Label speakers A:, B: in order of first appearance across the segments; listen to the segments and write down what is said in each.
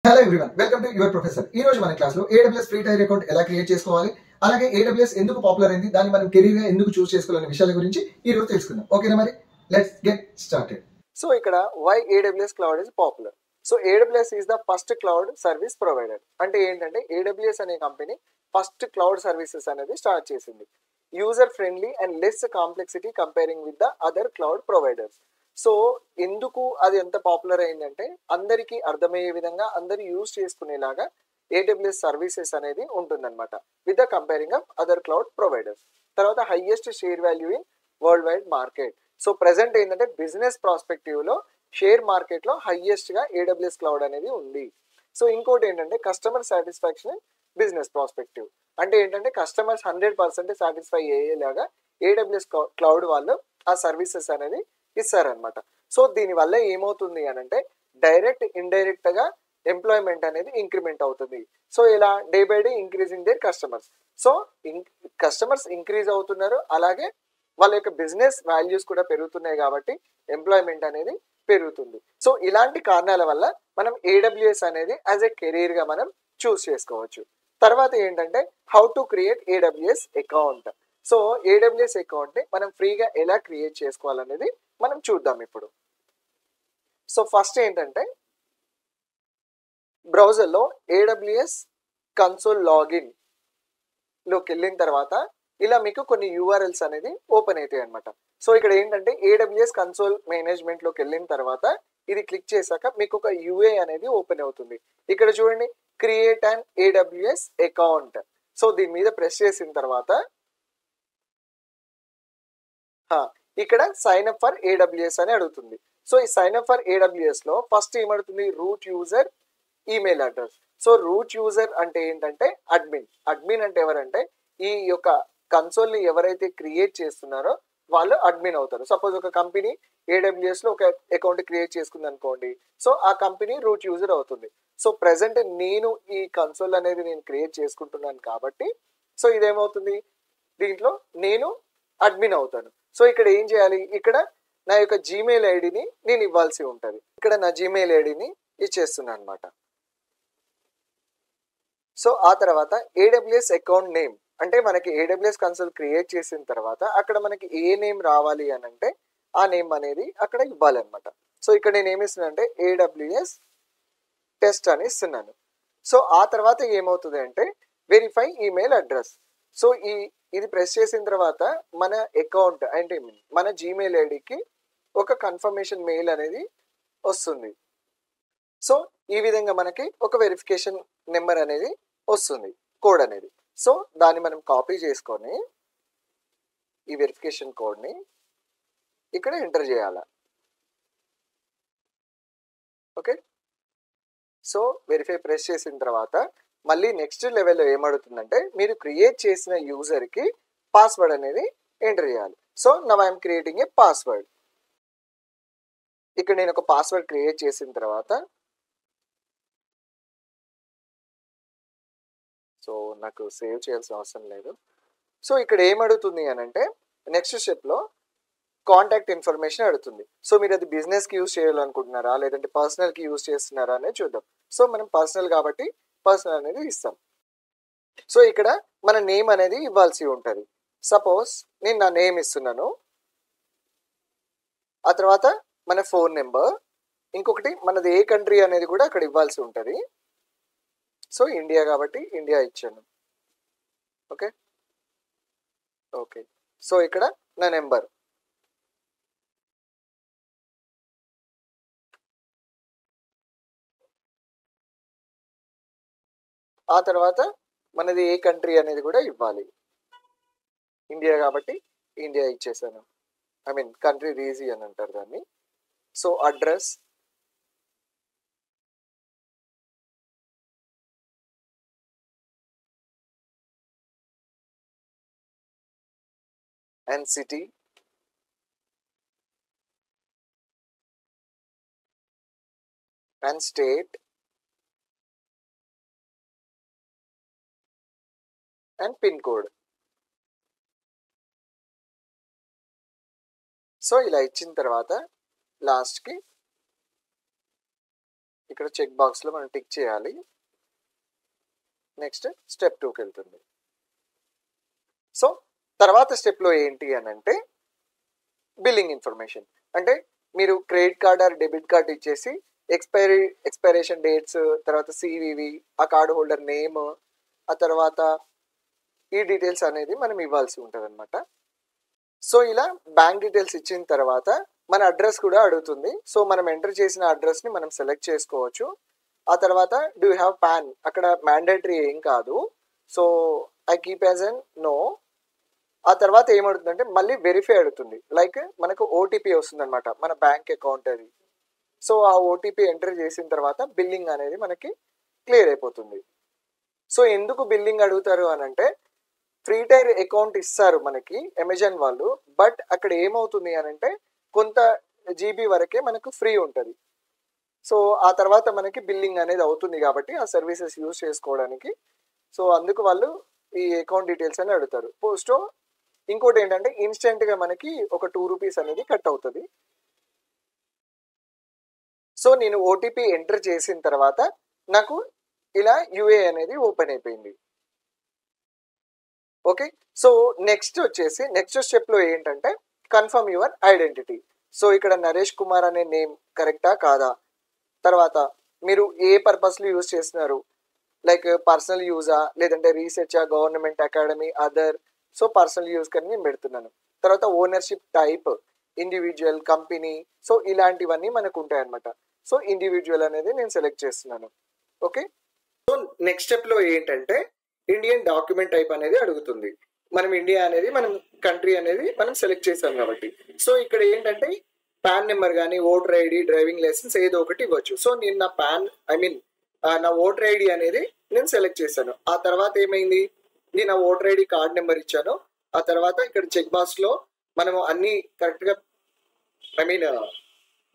A: Hello everyone, welcome to your professor. ఈ రోజు మన క్లాస్ లో AWS ఫ్రీ టైర్ అకౌంట్ ఎలా క్రియేట్ చేసుకోవాలి, అలాగే AWS ఎందుకు పాపులర్ అయింది, దాన్ని మనం కెరీర్ గా ఎందుకు చూస్ చేసుకోవాలనే విషయాల గురించి ఈ రోజు తెలుసుకుందాం. ఓకేనా? మరి లెట్స్ గెట్ స్టార్టెడ్.
B: సో ఇక్కడ why AWS cloud is popular. So AWS is the first cloud service provider. అంటే ఏంటంటే AWS అనే కంపెనీ ఫస్ట్ క్లౌడ్ సర్వీసెస్ అనేది స్టార్ట్ చేసింది. User friendly and less complexity comparing with the other cloud providers. So ఎందుకు అది ఎంత popular అయిందంటే అందరికీ అర్థమయ్యే విధంగా అందరూ యూజ్ చేసుకునేలాగా AWS సర్వీసెస్ అనేది ఉంటుందన్నమాట with the comparing of other cloud providers. తర్వాత highest share value in worldwide market. So present ఏంటంటే బిజినెస్ ప్రాస్పెక్టివ్ లో షేర్ మార్కెట్ లో హైయెస్ట్ గా AWS క్లౌడ్ అనేది ఉంది. సో ఇంకోటి ఏంటంటే కస్టమర్ సాటిస్ఫాక్షన్ బిజినెస్ ప్రాస్పెక్టివ్. అంటే ఏంటంటే కస్టమర్స్ 100% సాటిస్ఫై అయ్యేలాగా AWS క్లౌడ్ వాళ్ళు ఆ సర్వీసెస్ అనేది ఇస్తారనమాట. సో దీనివల్ల ఏమవుతుంది అని అంటే డైరెక్ట్ ఇండైరెక్ట్ గా ఎంప్లాయ్మెంట్ అనేది ఇంక్రిమెంట్ అవుతుంది. సో ఇలా day by day increasing their customers. So customers increase అవుతున్నారు, అలాగే వాళ్ళ యొక్క బిజినెస్ వాల్యూస్ కూడా పెరుగుతున్నాయి కాబట్టి ఎంప్లాయ్మెంట్ అనేది పెరుగుతుంది. సో ఇలాంటి కారణాల వల్ల మనం AWS అనేది యాజ్ ఎ కెరీర్ గా మనం చూస్ చేసుకోవచ్చు. తర్వాత ఏంటంటే how to create AWS account. So AWS account ని మనం ఫ్రీగా ఎలా క్రియేట్ చేసుకోవాలనేది మనం చూద్దాం ఇప్పుడు. సో ఫస్ట్ ఏంటంటే బ్రౌజర్లో AWS కన్సోల్ లాగిన్ లోకి వెళ్ళిన తర్వాత ఇలా మీకు కొన్ని URLs అనేది ఓపెన్ అవుతాయి అనమాట. సో ఇక్కడ ఏంటంటే AWS కన్సోల్ మేనేజ్మెంట్ లోకి వెళ్ళిన తర్వాత ఇది క్లిక్ చేశాక మీకు ఒక UA అనేది ఓపెన్ అవుతుంది. ఇక్కడ చూడండి, create and AWS account. So దీని మీద ప్రెస్ చేసిన తర్వాత ఇక్కడ సైన్ అప్ ఫర్ AWS అని అడుగుతుంది. సో ఈ సైన్ అప్ ఫర్ AWS లో ఫస్ట్ ఏమడుతుంది, root user email address. So root user అంటే ఏంటంటే అడ్మిన్ అంటే ఎవరంటే ఈ యొక్క కన్సోల్ ని ఎవరైతే క్రియేట్ చేస్తున్నారో వాళ్ళు అడ్మిన్ అవుతారు. సపోజ్ ఒక కంపెనీ AWS లో ఒక అకౌంట్ క్రియేట్ చేసుకుంది అనుకోండి, సో ఆ కంపెనీ రూట్ యూజర్ అవుతుంది. సో ప్రెసెంట్ నేను ఈ కన్సోల్ అనేది నేను క్రియేట్ చేసుకుంటున్నాను కాబట్టి సో ఇదేమవుతుంది, దీంట్లో నేను అడ్మిన్ అవుతాను. సో ఇక్కడ ఏం చేయాలి, ఇక్కడ నా యొక్క జీమెయిల్ ఐడిని నేను ఇవ్వాల్సి ఉంటుంది. ఇక్కడ నా జీమెయిల్ ఐడిని ఇచ్చేస్తున్నాను అనమాట. సో ఆ తర్వాత AWS అకౌంట్ నేమ్ అంటే మనకి AWS కన్సోల్ క్రియేట్ చేసిన తర్వాత అక్కడ మనకి ఏ నేమ్ రావాలి అని అంటే ఆ నేమ్ అనేది అక్కడ ఇవ్వాలన్నమాట. సో ఇక్కడ నేను ఏమి ఇస్తున్నాను అంటే AWS టెస్ట్ అని ఇస్తున్నాను. సో ఆ తర్వాత ఏమవుతుంది అంటే వెరిఫై ఈమెయిల్ అడ్రస్. సో ఇది ప్రెస్ చేసిన తర్వాత మన అకౌంట్ అంటే మన జీమెయిల్ ఐడికి ఒక కన్ఫర్మేషన్ మెయిల్ అనేది వస్తుంది. సో ఈ విధంగా మనకి ఒక వెరిఫికేషన్ నెంబర్ అనేది వస్తుంది, కోడ్ అనేది. సో దాన్ని మనం కాపీ చేసుకొని ఈ వెరిఫికేషన్ కోడ్ని ఇక్కడ ఎంటర్ చేయాలి. ఓకే, సో వెరిఫై ప్రెస్ చేసిన తర్వాత మళ్ళీ నెక్స్ట్ లెవెల్లో ఏమడుతుందంటే మీరు క్రియేట్ చేసిన యూజర్కి పాస్వర్డ్ అనేది ఎంటర్ చేయాలి. So now I'm creating a password. ఇక్కడ నేను ఒక పాస్వర్డ్ క్రియేట్ చేసిన తర్వాత సో నాకు సేవ్ చేయాల్సిన అవసరం లేదు. సో ఇక్కడ ఏమడుగుతుంది అని అంటే నెక్స్ట్ స్టెప్లో కాంటాక్ట్ ఇన్ఫర్మేషన్ అడుగుతుంది. సో మీరు అది బిజినెస్కి యూజ్ చేయాలనుకుంటున్నారా లేదంటే పర్సనల్కి యూజ్ చేస్తున్నారా అనేది చూద్దాం. సో మనం పర్సనల్ కాబట్టి పర్సనల్ అనేది ఇస్తాం. సో ఇక్కడ మన నేమ్ అనేది ఇవ్వాల్సి ఉంటుంది. సపోజ్ నేను నా నేమ్ ఇస్తున్నాను, ఆ తర్వాత మన ఫోన్ నెంబర్, ఇంకొకటి మనది ఏ కంట్రీ అనేది కూడా అక్కడ ఇవ్వాల్సి ఉంటుంది. సో ఇండియా కాబట్టి ఇండియా ఇచ్చాను. ఓకే ఓకే సో ఇక్కడ నా నెంబర్, ఆ తర్వాత మనది ఏ కంట్రీ అనేది కూడా ఇవ్వాలి. ఇండియా కాబట్టి ఇండియా ఇచ్చేసాను. ఐ మీన్ కంట్రీ రీజియన్ అంటారు దాన్ని. So address, and city, and state, and pin code. So ఇలా ఇచ్చిన తర్వాత లాస్ట్కి ఇక్కడ చెక్ బాక్స్లో మనం టిక్ చేయాలి. నెక్స్ట్ స్టెప్ 2కి వెళ్తుంది. సో తర్వాత స్టెప్లో ఏంటి అని అంటే బిల్లింగ్ ఇన్ఫర్మేషన్. అంటే మీరు credit card or debit card ఇచ్చేసి ఎక్స్పైరేషన్ డేట్స్, తర్వాత సివివి, ఆ కార్డు హోల్డర్ నేమ్, ఆ తర్వాత ఈ డీటెయిల్స్ అనేది మనం ఇవ్వాల్సి ఉంటుంది అనమాట. సో ఇలా బ్యాంక్ డీటెయిల్స్ ఇచ్చిన తర్వాత మన అడ్రస్ కూడా అడుగుతుంది. సో మనం ఎంటర్ చేసిన అడ్రస్ని మనం సెలెక్ట్ చేసుకోవచ్చు. ఆ తర్వాత డూ యూ హ్యావ్ పాన్, అక్కడ మ్యాండేటరీ ఏం కాదు. So I keep as an no. ఆ తర్వాత ఏమడుతుందంటే మళ్ళీ వెరిఫై అడుగుతుంది. లైక్ మనకు ఓటీపీ వస్తుంది అనమాట మన బ్యాంక్ అకౌంట్ అది. సో ఆ ఓటీపీ ఎంటర్ చేసిన తర్వాత బిల్లింగ్ అనేది మనకి క్లియర్ అయిపోతుంది. సో ఎందుకు బిల్లింగ్ అడుగుతారు అని అంటే ఫ్రీ టైర్ అకౌంట్ ఇస్తారు మనకి అమెజాన్ వాళ్ళు, బట్ అక్కడ ఏమవుతుంది అని అంటే కొంత జీబీ వరకే మనకు ఫ్రీ ఉంటుంది. సో ఆ తర్వాత మనకి బిల్లింగ్ అనేది అవుతుంది కాబట్టి ఆ సర్వీసెస్ యూజ్ చేసుకోవడానికి. సో అందుకు వాళ్ళు ఈ అకౌంట్ డీటెయిల్స్ అని అడుగుతారు. పోస్టో ఇంకోటి ఏంటంటే ఇన్స్టెంట్గా మనకి ఒక 2 రూపీస్ అనేది కట్ అవుతుంది. సో నేను ఓటీపీ ఎంటర్ చేసిన తర్వాత నాకు ఇలా యూఏ అనేది ఓపెన్ అయిపోయింది. ఓకే, సో నెక్స్ట్ స్టెప్లో ఏంటంటే కన్ఫర్మ్ యువర్ ఐడెంటిటీ. సో ఇక్కడ నరేష్ కుమార్ అనే నేమ్ కరెక్టా కాదా, తర్వాత మీరు ఏ పర్పస్లో యూజ్ చేస్తున్నారు, లైక్ పర్సనల్ యూజా లేదంటే రీసెర్చా, government academy, other. So personal use కానీ నేను పెడుతున్నాను. తర్వాత ownership type, individual, company. So ఇలాంటివన్నీ మనకు ఉంటాయి అన్నమాట. సో ఇండివిజువల్ అనేది నేను సెలెక్ట్ చేస్తున్నాను. ఓకే, సో నెక్స్ట్ స్టెప్లో ఏంటంటే ఇండియన్ డాక్యుమెంట్ టైప్ అనేది అడుగుతుంది. మనం ఇండియా అనేది మనం కంట్రీ అనేది మనం సెలెక్ట్ చేసాం కాబట్టి. సో ఇక్కడ ఏంటంటే పాన్ నెంబర్ కానీ ఓటర్ ఐడి, డ్రైవింగ్ లైసెన్స్ ఏదో ఒకటి ఇవ్వచ్చు. సో నేను నా నా ఓటర్ ఐడి అనేది నేను సెలెక్ట్ చేశాను. ఆ తర్వాత ఏమైంది, నేను ఆ ఓటర్ ఐడి కార్డ్ నెంబర్ ఇచ్చాను. ఆ తర్వాత ఇక్కడ చెక్ బాక్స్లో మనము అన్ని కరెక్ట్గా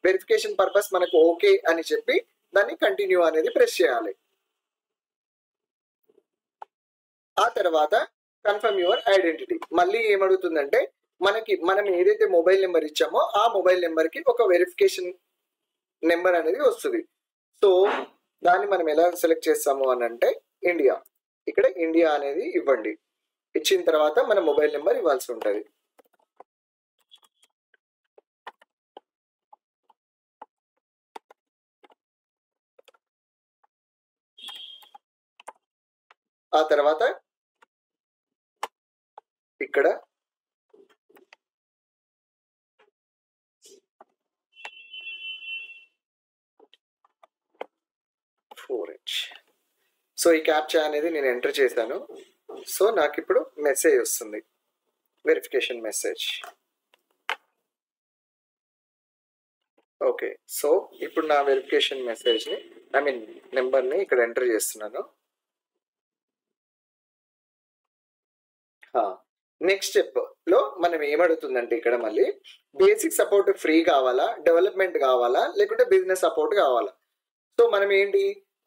B: వెరిఫికేషన్ పర్పస్ మనకు ఓకే అని చెప్పి దాన్ని కంటిన్యూ అనేది ప్రెస్ చేయాలి. ఆ తర్వాత కన్ఫర్మ్ యువర్ ఐడెంటిటీ. మళ్ళీ ఏమడుగుతుందంటే మనం ఏదైతే మొబైల్ నెంబర్ ఇచ్చామో ఆ మొబైల్ నెంబర్కి ఒక వెరిఫికేషన్ నెంబర్ అనేది వస్తుంది. సో దాన్ని మనం ఎలా సెలెక్ట్ చేస్తాము అని అంటే ఇండియా, ఇక్కడ ఇండియా అనేది ఇవ్వండి. ఇచ్చిన తర్వాత మన మొబైల్ నెంబర్ ఇవ్వాల్సి ఉంటుంది. ఆ తర్వాత ఇక్కడ సో ఈ క్యాప్చా అనేది నేను ఎంటర్ చేశాను. సో నాకు ఇప్పుడు మెసేజ్ వస్తుంది, వెరిఫికేషన్ మెసేజ్. ఓకే, సో ఇప్పుడు నా వెరిఫికేషన్ మెసేజ్ని నెంబర్ని ఇక్కడ ఎంటర్ చేస్తున్నాను. నెక్స్ట్ స్టెప్లో మనం ఏమడుగుతుందంటే ఇక్కడ మళ్ళీ బేసిక్ సపోర్ట్ ఫ్రీ కావాలా, డెవలప్మెంట్ కావాలా, లేకుంటే బిజినెస్ సపోర్ట్ కావాలా. సో మనం ఏంటి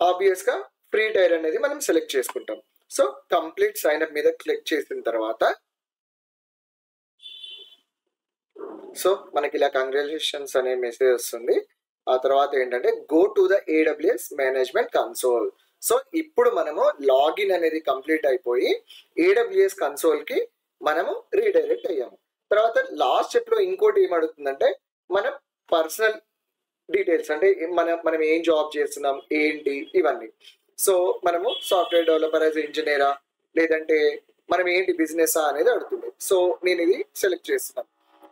B: ఆబ్వియస్గా ఫ్రీ టైర్ అనేది మనం సెలెక్ట్ చేసుకుంటాం. సో కంప్లీట్ సైన్అప్ మీద క్లిక్ చేసిన తర్వాత సో మనకి ఇలా కంగ్రాచులేషన్స్ అనే మెసేజ్ వస్తుంది. ఆ తర్వాత ఏంటంటే go to the AWS management console. So ఇప్పుడు మనము లాగిన్ అనేది కంప్లీట్ అయిపోయి AWS కన్సోల్కి మనము రీడైరెక్ట్ అయ్యాము. తర్వాత లాస్ట్ స్టెప్లో ఇంకోటి ఏమడుగుతుందంటే మన పర్సనల్ డీటెయిల్స్, అంటే మనం ఏం జాబ్ చేస్తున్నాం ఏంటి ఇవన్నీ. సో మనము సాఫ్ట్వేర్ డెవలపర్ యాజ్ ఇంజనీరా లేదంటే మనం ఏంటి బిజినెస్ అనేది అడుగుతుంది. సో నేను ఇది సెలెక్ట్ చేస్తున్నాను.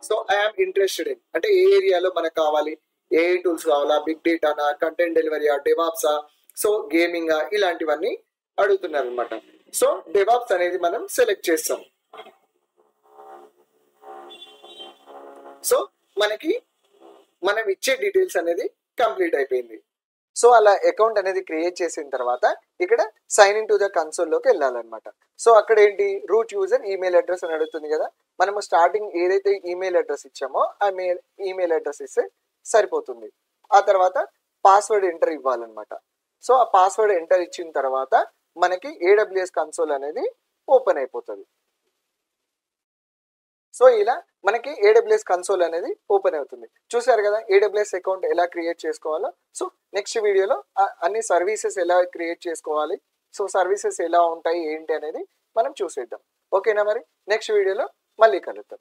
B: సో ఐఎమ్ ఇంట్రెస్టెడ్ ఇన్, అంటే ఏ ఏరియాలో మనకు కావాలి, ఏ టూల్స్ కావాలా, బిగ్ డేటానా, కంటెంట్ డెలివరీయా, డెవాప్సా, సో గేమింగా, ఇలాంటివన్నీ అడుగుతున్నారు అనమాట. సో డెవాప్స్ అనేది మనం సెలెక్ట్ చేస్తాం. సో మనకి మనం ఇచ్చే డీటెయిల్స్ అనేది కంప్లీట్ అయిపోయింది. సో అలా అకౌంట్ అనేది క్రియేట్ చేసిన తర్వాత ఇక్కడ సైన్ ఇన్ టు ద కన్సోల్లోకి వెళ్ళాలన్నమాట. సో అక్కడ ఏంటి రూట్ యూజర్ ఈమెయిల్ అడ్రస్ అని అడుగుతుంది కదా. మనము స్టార్టింగ్ ఏదైతే ఈమెయిల్ అడ్రస్ ఇచ్చామో ఆ ఈమెయిల్ అడ్రస్ ఇస్తే సరిపోతుంది. ఆ తర్వాత పాస్వర్డ్ ఎంటర్ ఇవ్వాలన్నమాట. సో ఆ పాస్వర్డ్ ఎంటర్ ఇచ్చిన తర్వాత మనకి AWS కన్సోల్ అనేది ఓపెన్ అయిపోతుంది. సో ఇలా మనకి AWS కన్సోల్ అనేది ఓపెన్ అవుతుంది. చూసారు కదా AWS అకౌంట్ ఎలా క్రియేట్ చేసుకోవాలో. సో నెక్స్ట్ వీడియోలో అన్ని సర్వీసెస్ ఎలా క్రియేట్ చేసుకోవాలి, సో సర్వీసెస్ ఎలా ఉంటాయి ఏంటి అనేది మనం చూసేద్దాం. ఓకేనా మరి నెక్స్ట్ వీడియోలో మళ్ళీ కలుద్దాం.